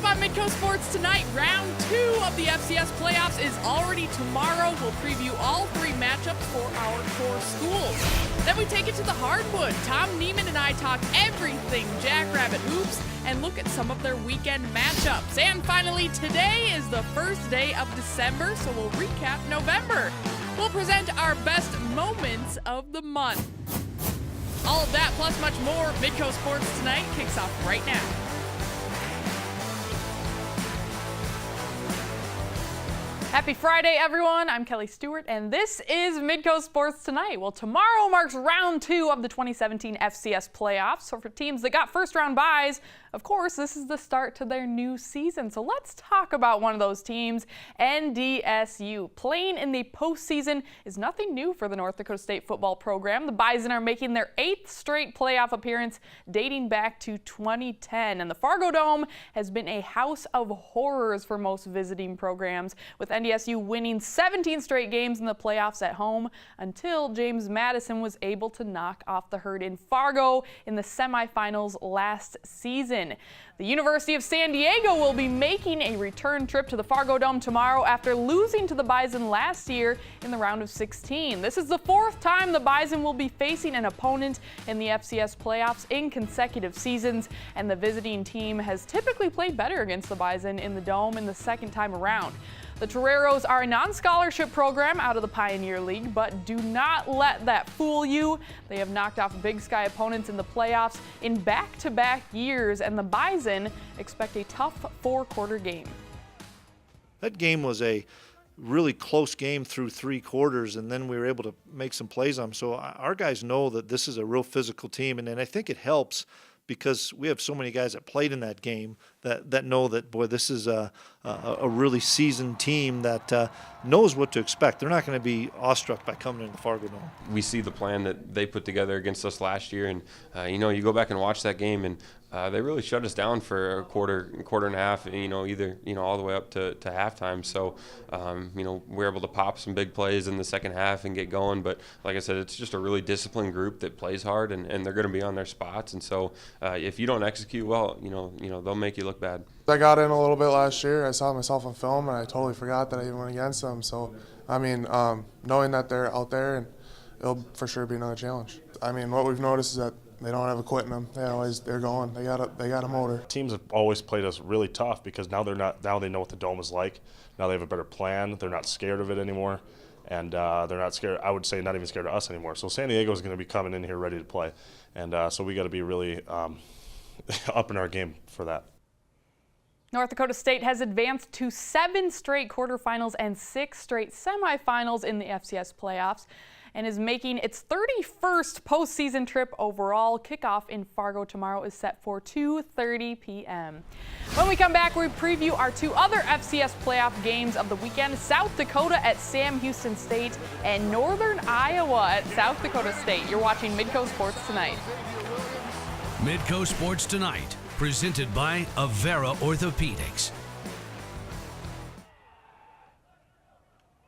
on Midco Sports Tonight. Round 2 of the FCS playoffs is already tomorrow. We'll preview all 3 matchups for our 4 schools. Then we take it to the hardwood. Tom Neiman and I talk everything Jackrabbit hoops and look at some of their weekend matchups. And finally, today is the first day of December, so we'll recap November. We'll present our best moments of the month. All of that plus much more. Midco Sports Tonight kicks off right now. Happy Friday, everyone. I'm Kelly Stewart, and this is Midco Sports Tonight. Well, tomorrow marks round 2 of the 2017 FCS playoffs. So for teams that got first-round byes, of course, this is the start to their new season. So let's talk about one of those teams, NDSU. Playing in the postseason is nothing new for the North Dakota State football program. The Bison are making their 8th straight playoff appearance dating back to 2010. And the Fargo Dome has been a house of horrors for most visiting programs, with NDSU winning 17 straight games in the playoffs at home until James Madison was able to knock off the Herd in Fargo in the semifinals last season. The University of San Diego will be making a return trip to the Fargo Dome tomorrow after losing to the Bison last year in the round of 16. This is the 4th time the Bison will be facing an opponent in the FCS playoffs in consecutive seasons, and the visiting team has typically played better against the Bison in the Dome in the second time around. The Toreros are a non-scholarship program out of the Pioneer League, but do not let that fool you. They have knocked off Big Sky opponents in the playoffs in back-to-back years, and the Bison expect a tough 4-quarter game. That game was a really close game through 3 quarters, and then we were able to make some plays on them. So our guys know that this is a real physical team, and I think it helps because we have so many guys that played in that game that know that, boy, this is a really seasoned team that knows what to expect. They're not going to be awestruck by coming into the Fargo Dome. We see the plan that they put together against us last year, and you go back and watch that game, and they really shut us down for a quarter and a half, either all the way up to halftime. So we're able to pop some big plays in the second half and get going. But like I said, it's just a really disciplined group that plays hard, and they're going to be on their spots. And so if you don't execute well, they'll make you look bad. I got in a little bit last year. I saw myself on film, and I totally forgot that I even went against them. So, knowing that they're out there, and it'll for sure be another challenge. What we've noticed is that they don't have a quit in them. They're going. They got a motor. Teams have always played us really tough because now they know what the Dome is like. Now they have a better plan. They're not scared of it anymore, and they're not scared. I would say not even scared of us anymore. So San Diego is going to be coming in here ready to play, and so we got to be really up in our game for that. North Dakota State has advanced to 7 straight quarterfinals and 6 straight semifinals in the FCS playoffs and is making its 31st postseason trip overall. Kickoff in Fargo tomorrow is set for 2:30 p.m. When we come back, we preview our 2 other FCS playoff games of the weekend: South Dakota at Sam Houston State and Northern Iowa at South Dakota State. You're watching Midco Sports Tonight. Midco Sports Tonight, presented by Avera Orthopedics.